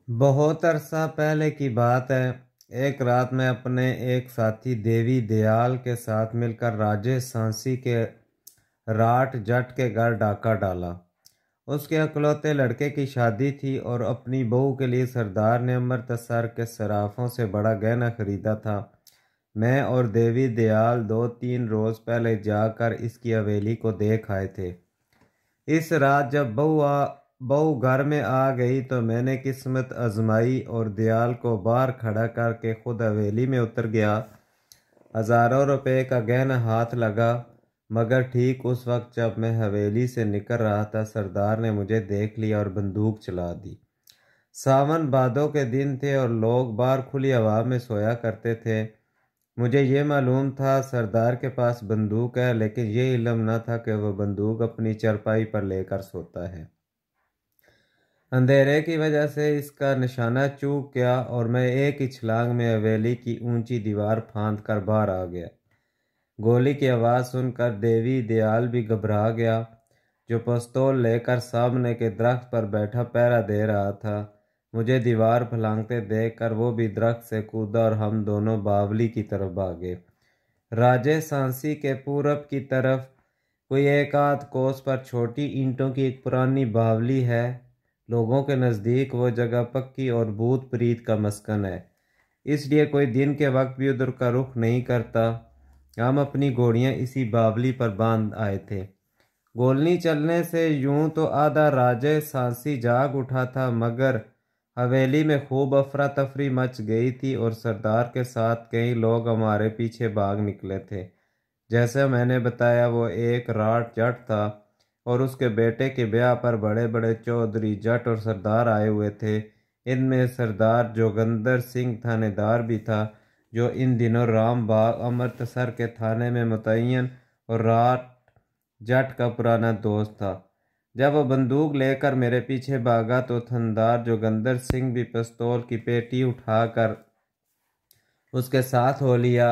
बहुत अरसा पहले की बात है। एक रात मैं अपने एक साथी देवी दयाल के साथ मिलकर राजेश सांसी के राठ जट के घर डाका डाला। उसके अकलौते लड़के की शादी थी और अपनी बहू के लिए सरदार ने अमृतसर के सराफों से बड़ा गहना खरीदा था। मैं और देवी दयाल 2-3 रोज पहले जाकर इसकी हवेली को देख आए थे। इस रात जब बहू घर में आ गई तो मैंने किस्मत आजमाई और दयाल को बाहर खड़ा करके खुद हवेली में उतर गया। हजारों रुपए का गहना हाथ लगा, मगर ठीक उस वक्त जब मैं हवेली से निकल रहा था सरदार ने मुझे देख लिया और बंदूक चला दी। सावन भादों के दिन थे और लोग बाहर खुली हवा में सोया करते थे। मुझे ये मालूम था सरदार के पास बंदूक है, लेकिन ये इल्म न था कि वह बंदूक अपनी चारपाई पर लेकर सोता है। अंधेरे की वजह से इसका निशाना चूक गया और मैं एक ही छलांग में हवेली की ऊंची दीवार फांद कर बाहर आ गया। गोली की आवाज़ सुनकर देवी दयाल भी घबरा गया, जो पिस्तौल लेकर सामने के दरख्त पर बैठा पहरा दे रहा था। मुझे दीवार फलांगते देखकर वो भी दरख्त से कूदा और हम दोनों बावली की तरफ भागे। राजे सांसी के पूरब की तरफ कोई एक आध कोस पर छोटी ईंटों की एक पुरानी बावली है। लोगों के नज़दीक वो जगह पक्की और भूत प्रीत का मस्कन है, इसलिए कोई दिन के वक्त भी उधर का रुख नहीं करता। हम अपनी घोड़ियां इसी बावली पर बांध आए थे। गोलनी चलने से यूं तो आधा राजे सांसी जाग उठा था, मगर हवेली में खूब अफरा तफरी मच गई थी और सरदार के साथ कई लोग हमारे पीछे भाग निकले थे। जैसे मैंने बताया, वो एक राठ जट था और उसके बेटे के ब्याह पर बड़े बड़े चौधरी जट और सरदार आए हुए थे। इनमें सरदार जोगंदर सिंह थानेदार भी था, जो इन दिनों रामबाग अमृतसर के थाने में मुतय्यन और राठ जट का पुराना दोस्त था। जब वह बंदूक लेकर मेरे पीछे भागा तो थानेदार जोगंदर सिंह भी पिस्तौल की पेटी उठाकर उसके साथ हो लिया।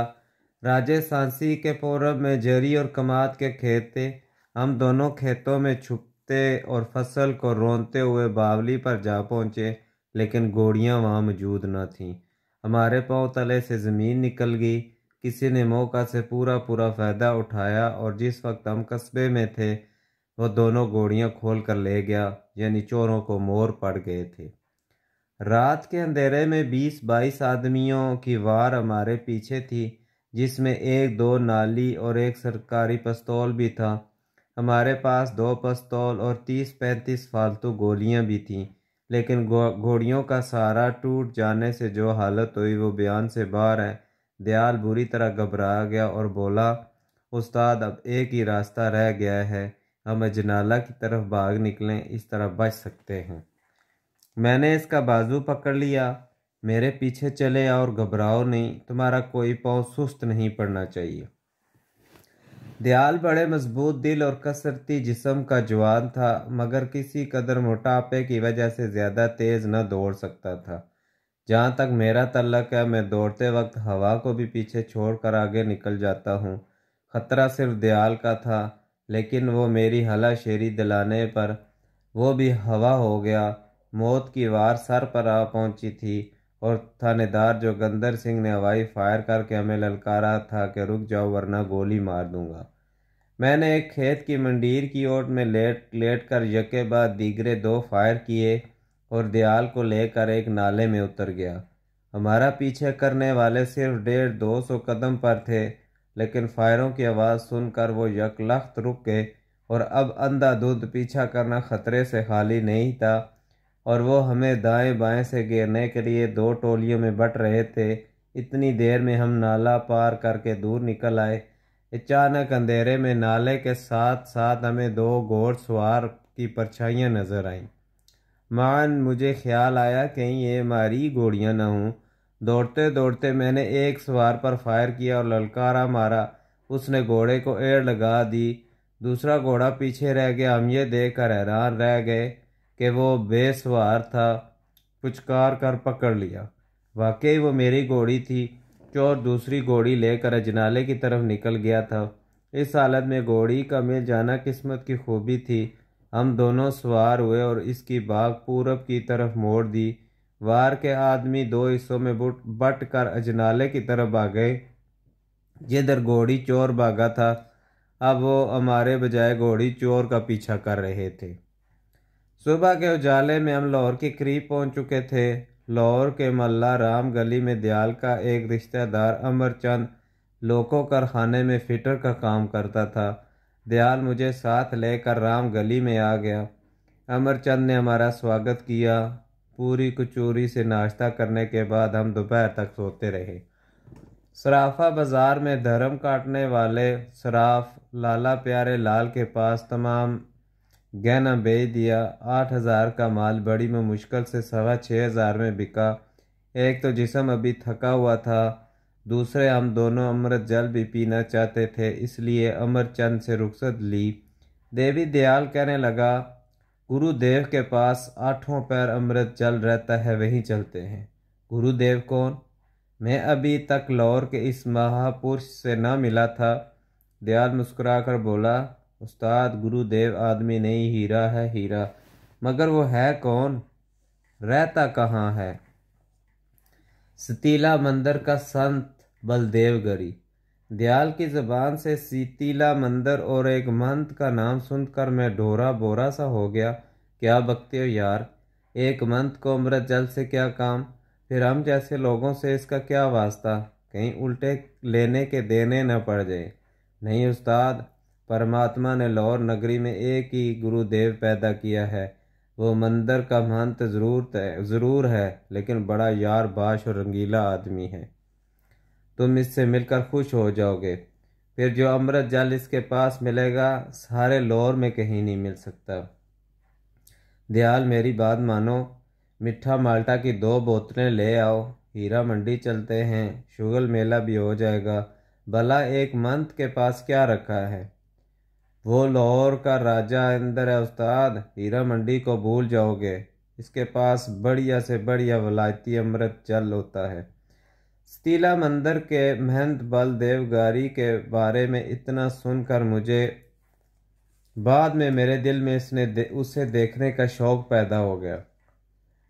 राजे सांसी के पूरब में जरी और कमाद के खेत थे। हम दोनों खेतों में छुपते और फसल को रोनते हुए बावली पर जा पहुंचे, लेकिन घोड़ियां वहां मौजूद न थीं। हमारे पांव तले से ज़मीन निकल गई। किसी ने मौका से पूरा पूरा फ़ायदा उठाया और जिस वक्त हम कस्बे में थे वो दोनों घोड़ियां खोल कर ले गया, यानी चोरों को मोर पड़ गए थे। रात के अंधेरे में 20-22 आदमियों की वार हमारे पीछे थी, जिसमें एक दो नाली और एक सरकारी पिस्तौल भी था। हमारे पास 2 पिस्तौल और 30-35 फालतू गोलियां भी थीं, लेकिन घोड़ियों का सहारा टूट जाने से जो हालत हुई वो बयान से बाहर है। दयाल बुरी तरह घबरा गया और बोला, उस्ताद अब एक ही रास्ता रह गया है, हम अजनाला की तरफ भाग निकलें, इस तरह बच सकते हैं। मैंने इसका बाजू पकड़ लिया। मेरे पीछे चले आओ और घबराओ नहीं, तुम्हारा कोई पाँव सुस्त नहीं पड़ना चाहिए। दयाल बड़े मजबूत दिल और कसरती जिस्म का जवान था, मगर किसी कदर मोटापे की वजह से ज़्यादा तेज़ न दौड़ सकता था। जहाँ तक मेरा तल्लक है, मैं दौड़ते वक्त हवा को भी पीछे छोड़कर आगे निकल जाता हूँ। खतरा सिर्फ दयाल का था, लेकिन वो मेरी हलाशेरी दिलाने पर वो भी हवा हो गया। मौत की वार सर पर आ पहुंची थी और थानेदार जोगंदर सिंह ने हवाई फायर करके हमें ललकारा था कि रुक जाओ वरना गोली मार दूंगा। मैंने एक खेत की मंडीर की ओर में लेट कर यके बाद दीगरे 2 फायर किए और दयाल को लेकर एक नाले में उतर गया। हमारा पीछे करने वाले सिर्फ 150-200 कदम पर थे, लेकिन फायरों की आवाज़ सुनकर वो यकलख्त रुक गए और अब अंधाधुंध पीछा करना खतरे से खाली नहीं था और वो हमें दाएं बाएं से घेरने के लिए 2 टोलियों में बट रहे थे। इतनी देर में हम नाला पार करके दूर निकल आए। अचानक अंधेरे में नाले के साथ साथ हमें 2 घोड़सवार की परछाइयां नजर आईं। मान मुझे ख्याल आया कहीं ये हमारी घोड़ियां न हों। दौड़ते दौड़ते मैंने एक सवार पर फायर किया और ललकारा मारा। उसने घोड़े को एड़ लगा दी। दूसरा घोड़ा पीछे रह गया। हम ये देखकर हैरान रह गए कि वो बेसवार था। पुचकार कर पकड़ लिया। वाकई वो मेरी घोड़ी थी। चोर दूसरी घोड़ी लेकर अजनाले की तरफ निकल गया था। इस हालत में घोड़ी का मिल जाना किस्मत की खूबी थी। हम दोनों सवार हुए और इसकी बाग पूरब की तरफ मोड़ दी। वार के आदमी दो हिस्सों में बट कर अजनाले की तरफ भागे। जिधर घोड़ी चोर भागा था, अब वो हमारे बजाय घोड़ी चोर का पीछा कर रहे थे। सुबह के उजाले में हम लाहौर के करीब पहुंच चुके थे। लाहौर के मल्ला राम गली में दयाल का एक रिश्तेदार अमरचंद लोको कारखाने में फिटर का काम करता था। दयाल मुझे साथ लेकर राम गली में आ गया। अमरचंद ने हमारा स्वागत किया। पूरी कचौरी से नाश्ता करने के बाद हम दोपहर तक सोते रहे। सराफा बाजार में धर्म काटने वाले सराफ लाला प्यारे लाल के पास तमाम गहना बेच दिया। 8,000 का माल बड़ी में मुश्किल से 6,500 में बिका। एक तो जिस्म अभी थका हुआ था, दूसरे हम दोनों अमृत जल भी पीना चाहते थे, इसलिए अमरचंद से रुखसत ली। देवी दयाल कहने लगा, गुरुदेव के पास 8 पैर अमृत जल रहता है, वहीं चलते हैं। गुरुदेव कौन? मैं अभी तक लाहौर के इस महापुरुष से न मिला था। दयाल मुस्कुराकर बोला, उस्ताद, गुरुदेव आदमी नहीं, हीरा है, हीरा। मगर वो है कौन? रहता कहाँ है? सतीला मंदिर का संत बलदेव गरी। दयाल की जबान से सतीला मंदिर और एक महंत का नाम सुनकर मैं ढोरा बोरा सा हो गया। क्या बकते हो यार, एक महंत को अमृत जल से क्या काम? फिर हम जैसे लोगों से इसका क्या वास्ता? कहीं उल्टे लेने के देने न पड़ जाए। नहीं उस्ताद, परमात्मा ने लाहौर नगरी में एक ही गुरुदेव पैदा किया है। वो मंदिर का महंत ज़रूर है, लेकिन बड़ा यार बाश और रंगीला आदमी है। तुम इससे मिलकर खुश हो जाओगे। फिर जो अमृत जल इसके पास मिलेगा, सारे लाहौर में कहीं नहीं मिल सकता। दयाल, मेरी बात मानो, मिठा माल्टा की 2 बोतलें ले आओ। हीरा मंडी चलते हैं, शुगल मेला भी हो जाएगा। भला एक मंत के पास क्या रखा है? वो लाहौर का राजा अंदर है उस्ताद, हीरा मंडी को भूल जाओगे। इसके पास बढ़िया से बढ़िया वलायती अमृत जल होता है। सतीला मंदिर के महंत बलदेव गारी के बारे में इतना सुनकर मुझे बाद में मेरे दिल में उसे देखने का शौक पैदा हो गया।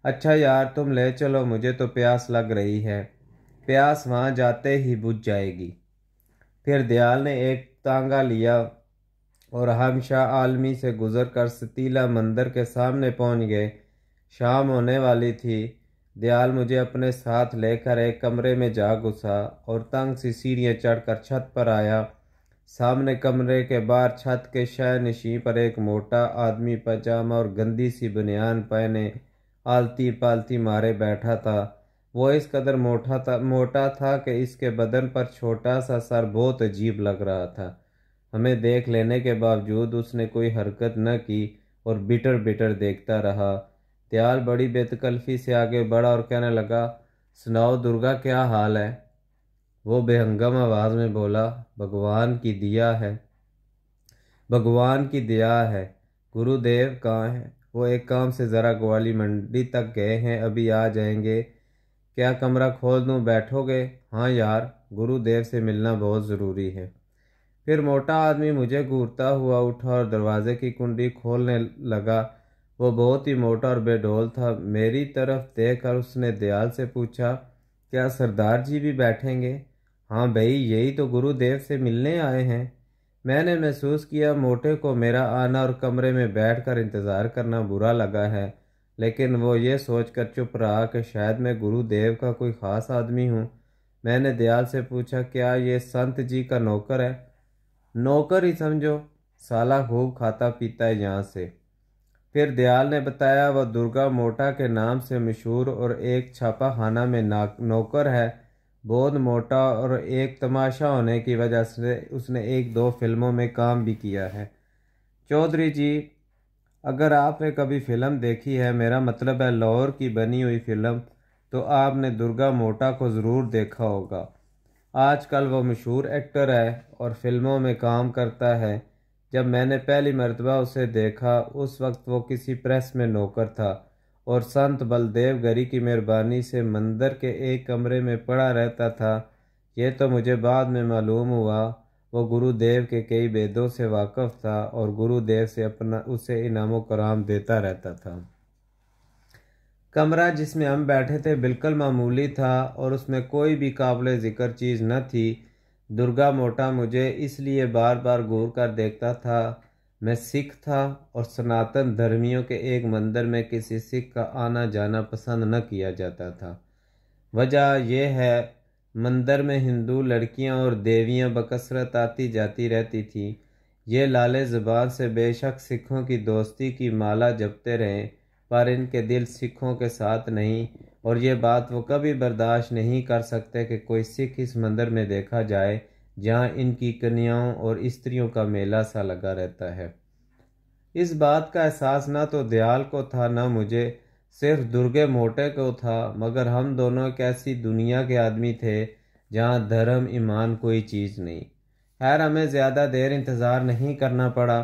अच्छा यार, तुम ले चलो, मुझे तो प्यास लग रही है। प्यास वहाँ जाते ही बुझ जाएगी। फिर दयाल ने एक तांगा लिया और हम शाह आलमी से गुजर कर सतीला मंदिर के सामने पहुंच गए। शाम होने वाली थी। दयाल मुझे अपने साथ लेकर एक कमरे में जा घुसा और तंग सी सीढ़ियाँ चढ़कर छत पर आया। सामने कमरे के बाहर छत के शय नशीं पर एक मोटा आदमी पजामा और गंदी सी बनियान पहने आलती पालती मारे बैठा था। वो इस कदर मोटा था कि इसके बदन पर छोटा सा सर बहुत अजीब लग रहा था। हमें देख लेने के बावजूद उसने कोई हरकत न की और बिटर बिटर देखता रहा। दयाल बड़ी बेतकल्फी से आगे बढ़ा और कहने लगा, सुनाओ दुर्गा, क्या हाल है? वो बेहंगम आवाज़ में बोला, भगवान की दिया है, भगवान की दया है। गुरुदेव कहाँ हैं? वो एक काम से ज़रा ग्वाली मंडी तक गए हैं, अभी आ जाएंगे। क्या कमरा खोल दूँ, बैठोगे? हाँ यार, गुरुदेव से मिलना बहुत ज़रूरी है। फिर मोटा आदमी मुझे घूरता हुआ उठा और दरवाजे की कुंडी खोलने लगा। वो बहुत ही मोटा और बेडौल था। मेरी तरफ देखकर उसने दयाल से पूछा, क्या सरदार जी भी बैठेंगे? हाँ भाई, यही तो गुरुदेव से मिलने आए हैं। मैंने महसूस किया मोटे को मेरा आना और कमरे में बैठकर इंतज़ार करना बुरा लगा है, लेकिन वो ये सोचकर चुप रहा कि शायद मैं गुरुदेव का कोई ख़ास आदमी हूँ। मैंने दयाल से पूछा, क्या ये संत जी का नौकर है? नौकर ही समझो, साला खूब खाता पीता है यहाँ से। फिर दयाल ने बताया, वह दुर्गा मोटा के नाम से मशहूर और एक छापा खाना में नौकर है। बहुत मोटा और एक तमाशा होने की वजह से उसने 1-2 फिल्मों में काम भी किया है। चौधरी जी, अगर आपने कभी फ़िल्म देखी है, मेरा मतलब है लाहौर की बनी हुई फ़िल्म, तो आपने दुर्गा मोटा को ज़रूर देखा होगा। आजकल वो मशहूर एक्टर है और फिल्मों में काम करता है। जब मैंने पहली मर्तबा उसे देखा, उस वक्त वो किसी प्रेस में नौकर था और संत बलदेव गरी की मेहरबानी से मंदिर के एक कमरे में पड़ा रहता था। ये तो मुझे बाद में मालूम हुआ। वो गुरुदेव के कई वेदों से वाकिफ़ था और गुरुदेव से उसे इनामो कराम देता रहता था। कमरा जिसमें हम बैठे थे बिल्कुल मामूली था और उसमें कोई भी काबिल ज़िक्र चीज़ न थी। दुर्गा मोटा मुझे इसलिए बार बार घूर कर देखता था। मैं सिख था और सनातन धर्मियों के एक मंदिर में किसी सिख का आना जाना पसंद न किया जाता था। वजह यह है, मंदिर में हिंदू लड़कियां और देवियां बकसरत आती जाती रहती थीं। ये लाले ज़बान से बेशक सिखों की दोस्ती की माला जपते रहें, पर इनके दिल सिखों के साथ नहीं, और ये बात वो कभी बर्दाश्त नहीं कर सकते कि कोई सिख इस मंदिर में देखा जाए जहाँ इनकी कन्याओं और स्त्रियों का मेला सा लगा रहता है। इस बात का एहसास न तो दयाल को था न मुझे, सिर्फ दुर्गे मोटे को था। मगर हम दोनों एक ऐसी दुनिया के आदमी थे जहाँ धर्म ईमान कोई चीज़ नहीं। खैर, हमें ज़्यादा देर इंतज़ार नहीं करना पड़ा।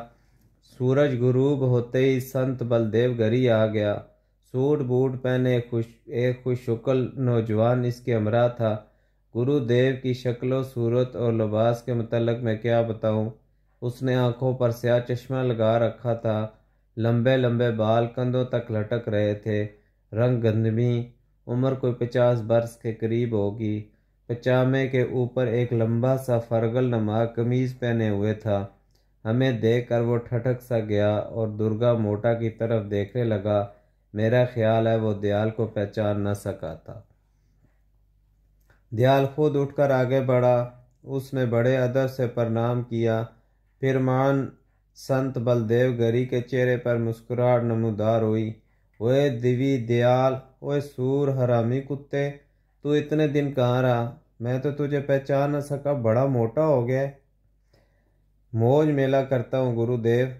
सूरज गुरूब होते ही संत बलदेव गरी आ गया। सूट बूट पहने एक खुशशक्ल नौजवान इसके हमरा था। गुरुदेव की शक्लो सूरत और लिबास के मुतल्लिक मैं क्या बताऊं। उसने आंखों पर स्याह चश्मा लगा रखा था। लंबे लंबे बाल कंधों तक लटक रहे थे। रंग गंधमी, उम्र कोई 50 बरस के करीब होगी। पजामे के ऊपर एक लंबा सा फरगल नमा कमीज पहने हुए था। हमें देखकर वो ठठक सा गया और दुर्गा मोटा की तरफ देखने लगा। मेरा ख्याल है वो दयाल को पहचान न सका था। दयाल खुद उठकर आगे बढ़ा। उसने बड़े अदब से प्रणाम किया। फिर मान संत बलदेव गरी के चेहरे पर मुस्कुराहट नमूदार हुई। ओए दिवी दयाल, ओए सूर हरामी कुत्ते, तू इतने दिन कहाँ रहा? मैं तो तुझे पहचान न सका, बड़ा मोटा हो गया। मौज मेला करता हूँ गुरुदेव,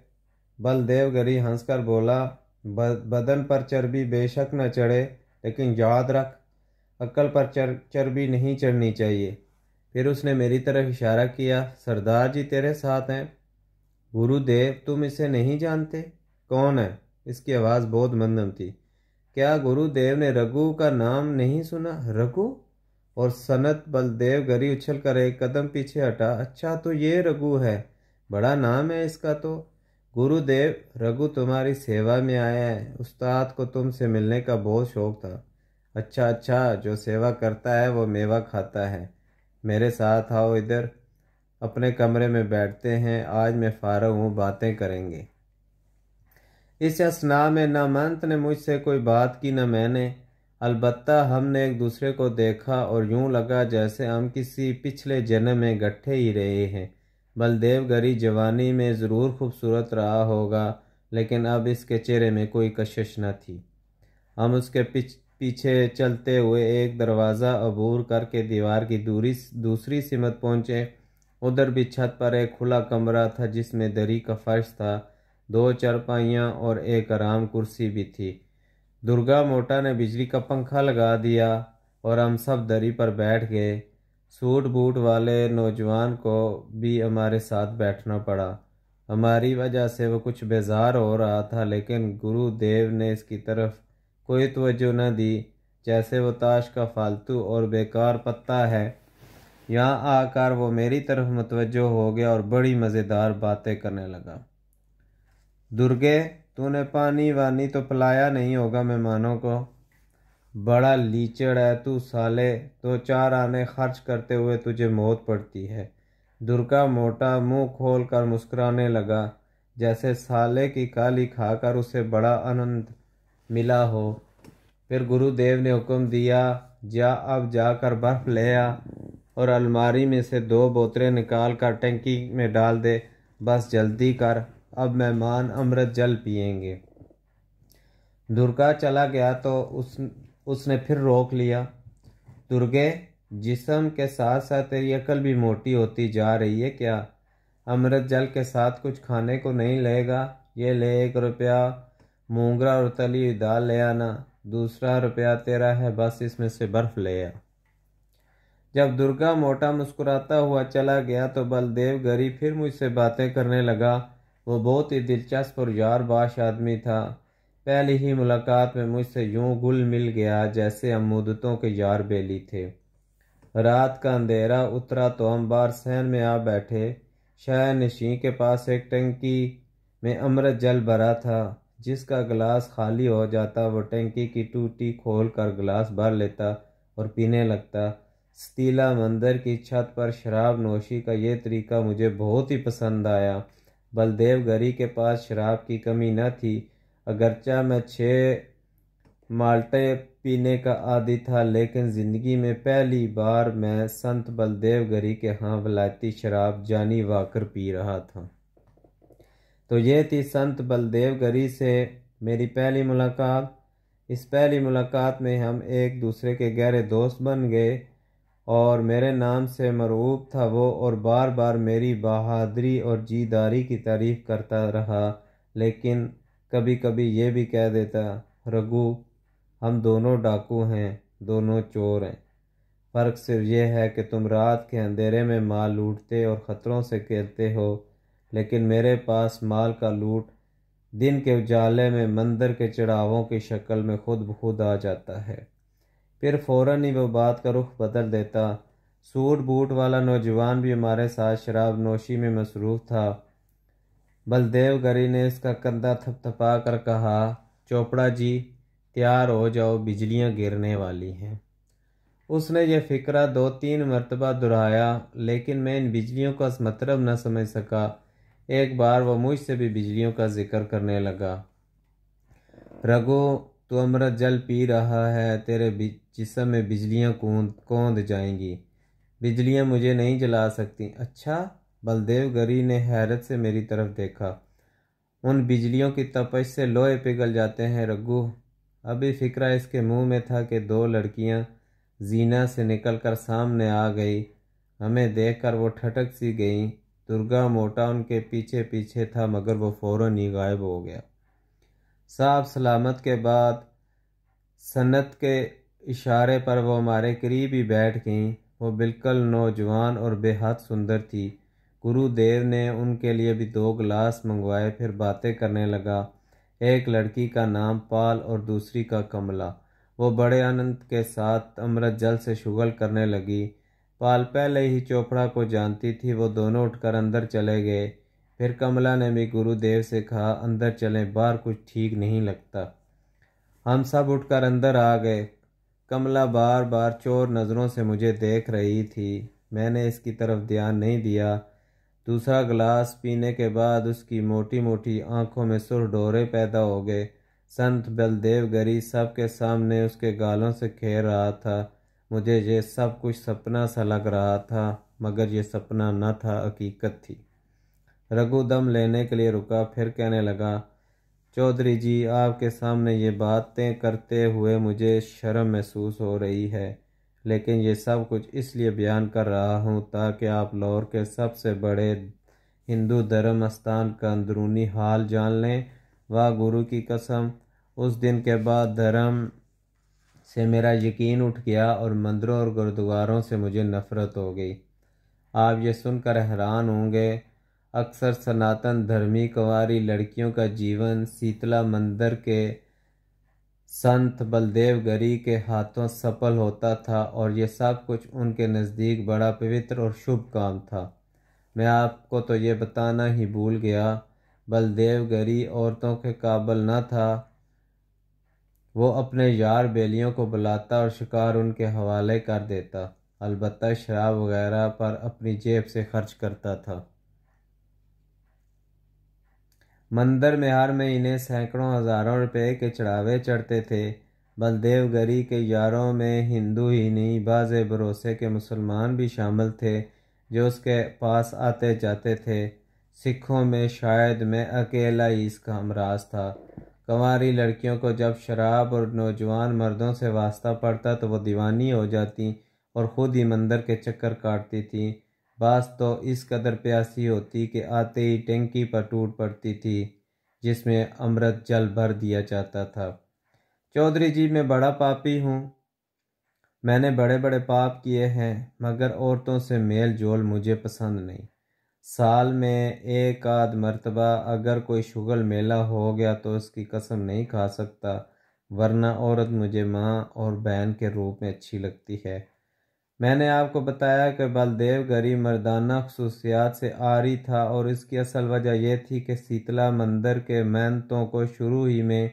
बलदेव गरी हंसकर बोला। बदन पर चर्बी बेशक न चढ़े, लेकिन याद रख, अक्ल पर चर्बी नहीं चढ़नी चाहिए। फिर उसने मेरी तरफ इशारा किया। सरदार जी तेरे साथ हैं। गुरुदेव, तुम इसे नहीं जानते? कौन है? इसकी आवाज़ बहुत मंदम थी। क्या गुरुदेव ने रघु का नाम नहीं सुना? रघु? और सनत बलदेव गरी उछल कर एक कदम पीछे हटा। अच्छा, तो ये रघु है, बड़ा नाम है इसका तो। गुरुदेव, रघु तुम्हारी सेवा में आया है। उस्ताद को तुमसे मिलने का बहुत शौक था। अच्छा अच्छा, जो सेवा करता है वो मेवा खाता है। मेरे साथ आओ, इधर अपने कमरे में बैठते हैं। आज मैं फारग हूँ, बातें करेंगे। इस असना में न मंत ने मुझसे कोई बात की न मैंने। अलबत्ता हमने एक दूसरे को देखा और यूं लगा जैसे हम किसी पिछले जन्म में इकट्ठे ही रहे हैं। बलदेव गरी जवानी में ज़रूर खूबसूरत रहा होगा, लेकिन अब इसके चेहरे में कोई कशिश न थी। हम उसके पीछे चलते हुए एक दरवाज़ा अबूर करके दीवार की दूसरी सिमत पहुँचे। उधर भी छत पर एक खुला कमरा था जिसमें दरी का फर्श था। 2 चारपाइयाँ और एक आराम कुर्सी भी थी। दुर्गा मोटा ने बिजली का पंखा लगा दिया और हम सब दरी पर बैठ गए। सूट बूट वाले नौजवान को भी हमारे साथ बैठना पड़ा। हमारी वजह से वो कुछ बेजार हो रहा था, लेकिन गुरुदेव ने इसकी तरफ कोई तवज्जो न दी, जैसे वो ताश का फालतू और बेकार पत्ता है। यहाँ आकर वो मेरी तरफ मुतवज्जो हो गया और बड़ी मज़ेदार बातें करने लगा। दुर्गे, तूने पानी वानी तो पिलाया नहीं होगा मेहमानों को? बड़ा लीचड़ है तू साले, 2-4 आने खर्च करते हुए तुझे मौत पड़ती है। दुर्गा मोटा मुंह खोल कर मुस्कुराने लगा, जैसे साले की काली खाकर उसे बड़ा आनंद मिला हो। फिर गुरुदेव ने हुक्म दिया, जा अब जाकर बर्फ़ ले आ और अलमारी में से 2 बोतलें निकाल कर टंकी में डाल दे। बस जल्दी कर, अब मेहमान अमृत जल पिएंगे। दुर्गा चला गया तो उसने फिर रोक लिया। दुर्गे, जिस्म के साथ साथ तेरी अकल भी मोटी होती जा रही है क्या? अमृत जल के साथ कुछ खाने को नहीं लेगा? ये ले 1 रुपया मूंगरा और तली हुई दाल ले आना। 2 रुपया तेरा है, बस इसमें से बर्फ़ ले आ। जब दुर्गा मोटा मुस्कुराता हुआ चला गया तो बलदेव गरी फिर मुझसे बातें करने लगा। वो बहुत ही दिलचस्प और यारबाश आदमी था। पहली ही मुलाकात में मुझसे यूं घुल मिल गया जैसे हम मुद्दतों के यार बेली थे। रात का अंधेरा उतरा तो हम बाहर सहन में आ बैठे। शहर नशीं के पास एक टंकी में अमृत जल भरा था। जिसका गिलास खाली हो जाता वो टंकी की टूटी खोल कर गिलास भर लेता और पीने लगता। स्तीला मंदिर की छत पर शराब नोशी का ये तरीका मुझे बहुत ही पसंद आया। बलदेव गरी के पास शराब की कमी न थी, अगरचा मैं 6 माल्टे पीने का आदी था, लेकिन ज़िंदगी में पहली बार मैं संत बलदेव गरी के यहाँ वलायती शराब जानी वाकर पी रहा था। तो ये थी संत बलदेव गरी से मेरी पहली मुलाकात। इस पहली मुलाकात में हम एक दूसरे के गहरे दोस्त बन गए और मेरे नाम से मरऊब था वो, और बार बार मेरी बहादुरी और जीदारी की तारीफ़ करता रहा, लेकिन कभी कभी ये भी कह देता, रघु हम दोनों डाकू हैं, दोनों चोर हैं। फ़र्क सिर्फ ये है कि तुम रात के अंधेरे में माल लूटते और ख़तरों से खेलते हो, लेकिन मेरे पास माल का लूट दिन के उजाले में मंदिर के चढ़ावों की शक्ल में खुद ब खुद आ जाता है। फिर फ़ौरन ही वो बात का रुख बदल देता। सूट बूट वाला नौजवान भी हमारे साथ शराब नोशी में मसरूफ़ था। बलदेव गरी ने इसका कंधा थपथपा कर कहा, चोपड़ा जी तैयार हो जाओ, बिजलियां गिरने वाली हैं। उसने यह फ़िक्रा 2-3 मरतबा दोहराया, लेकिन मैं इन बिजलियों का मतलब न समझ सका। एक बार वह मुझसे भी बिजलियों का जिक्र करने लगा। रघु तू अमृत जल पी रहा है, तेरे जिस्म में बिजलियां कौंध जाएंगी। बिजलियां मुझे नहीं जला सकती। अच्छा? बलदेव गरी ने हैरत से मेरी तरफ देखा। उन बिजलियों की तपश से लोहे पिघल जाते हैं रघु। अभी फिक्रा इसके मुंह में था कि 2 लड़कियां जीना से निकलकर सामने आ गई। हमें देखकर वो ठटक सी गईं। दुर्गा मोटा उनके पीछे पीछे था, मगर वो फौरन ही गायब हो गया। साहब सलामत के बाद सन्नत के इशारे पर वो हमारे करीब ही बैठ गईं। वो बिल्कुल नौजवान और बेहद सुंदर थी। गुरुदेव ने उनके लिए भी 2 गिलास मंगवाए, फिर बातें करने लगा। एक लड़की का नाम पाल और दूसरी का कमला। वो बड़े आनंद के साथ अमृत जल से शुगल करने लगी। पाल पहले ही चोपड़ा को जानती थी। वो दोनों उठकर अंदर चले गए। फिर कमला ने भी गुरुदेव से कहा, अंदर चलें, बाहर कुछ ठीक नहीं लगता। हम सब उठकर अंदर आ गए। कमला बार बार चोर नज़रों से मुझे देख रही थी। मैंने इसकी तरफ ध्यान नहीं दिया। दूसरा गिलास पीने के बाद उसकी मोटी मोटी आंखों में सुरडोरे पैदा हो गए। संत बलदेव गरी सबके सामने उसके गालों से खेल रहा था। मुझे ये सब कुछ सपना सा लग रहा था, मगर ये सपना न था, हकीकत थी। रघु दम लेने के लिए रुका, फिर कहने लगा, चौधरी जी आपके सामने ये बातें करते हुए मुझे शर्म महसूस हो रही है, लेकिन ये सब कुछ इसलिए बयान कर रहा हूँ ताकि आप लाहौर के सबसे बड़े हिंदू धर्म स्थान का अंदरूनी हाल जान लें। वाह गुरु की कसम, उस दिन के बाद धर्म से मेरा यकीन उठ गया और मंदिरों और गुरुद्वारों से मुझे नफरत हो गई। आप ये सुनकर हैरान होंगे, अक्सर सनातन धर्मी कुंवारी लड़कियों का जीवन शीतला मंदिर के संत बलदेव गरी के हाथों सफल होता था, और ये सब कुछ उनके नज़दीक बड़ा पवित्र और शुभ काम था। मैं आपको तो ये बताना ही भूल गया, बलदेव गरी औरतों के काबिल न था। वो अपने यार बेलियों को बुलाता और शिकार उनके हवाले कर देता, अलबत्ता शराब वगैरह पर अपनी जेब से खर्च करता था। मंदिर में हर महीने सैकड़ों हज़ारों रुपए के चढ़ावे चढ़ते थे। बलदेव गरी के यारों में हिंदू ही नहीं, बाज़े भरोसे के मुसलमान भी शामिल थे जो उसके पास आते जाते थे। सिखों में शायद मैं अकेला ही इसका हमराज था। कंवारी लड़कियों को जब शराब और नौजवान मर्दों से वास्ता पड़ता तो वो दीवानी हो जाती और ख़ुद ही मंदिर के चक्कर काटती थी। बास तो इस कदर प्यासी होती कि आते ही टंकी पर टूट पड़ती थी, जिसमें अमृत जल भर दिया जाता था। चौधरी जी मैं बड़ा पापी हूँ। मैंने बड़े बड़े पाप किए हैं, मगर औरतों से मेल जोल मुझे पसंद नहीं। साल में एक आध मर्तबा अगर कोई शुगल मेला हो गया तो उसकी कसम नहीं खा सकता, वरना औरत मुझे माँ और बहन के रूप में अच्छी लगती है। मैंने आपको बताया कि बलदेव गरी मर्दाना खसूसियात से आरी था और इसकी असल वजह यह थी कि शीतला मंदिर के मेहनतों को शुरू ही में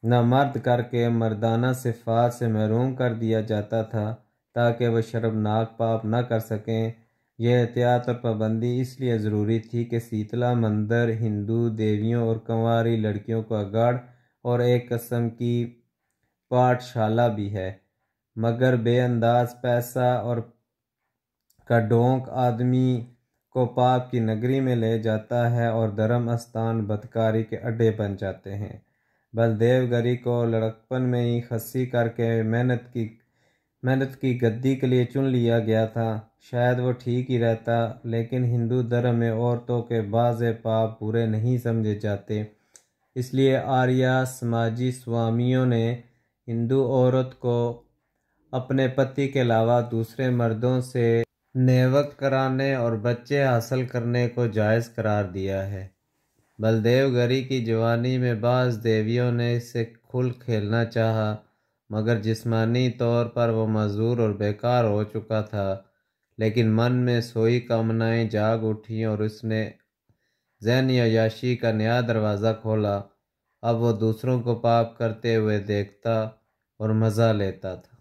नामर्द करके मर्दाना सिफ़ात से महरूम कर दिया जाता था ताकि वह शर्मनाक पाप न कर सकें। यह एहतियात और पाबंदी इसलिए ज़रूरी थी कि शीतला मंदिर हिंदू देवियों और कंवारी लड़कियों का गढ़ और एक किस्म की पाठशाला भी है, मगर बेअंदाज पैसा और का ढोंग आदमी को पाप की नगरी में ले जाता है और धर्म स्थान बदकारी के अड्डे बन जाते हैं। बलदेव गरी को लड़कपन में ही खस्सी करके मेहनत की गद्दी के लिए चुन लिया गया था। शायद वो ठीक ही रहता, लेकिन हिंदू धर्म में औरतों के बाज़े पाप बुरे नहीं समझे जाते। इसलिए आर्य समाजी स्वामियों ने हिंदू औरत को अपने पति के अलावा दूसरे मर्दों से नेवक कराने और बच्चे हासिल करने को जायज़ करार दिया है। बलदेव गरी की जवानी में बाज़ देवियों ने इससे खुल खेलना चाहा, मगर जिस्मानी तौर पर वो मजबूर और बेकार हो चुका था। लेकिन मन में सोई कामनाएं जाग उठी और उसने ज़हनी अय्याशी का नया दरवाज़ा खोला। अब वो दूसरों को पाप करते हुए देखता और मज़ा लेता था।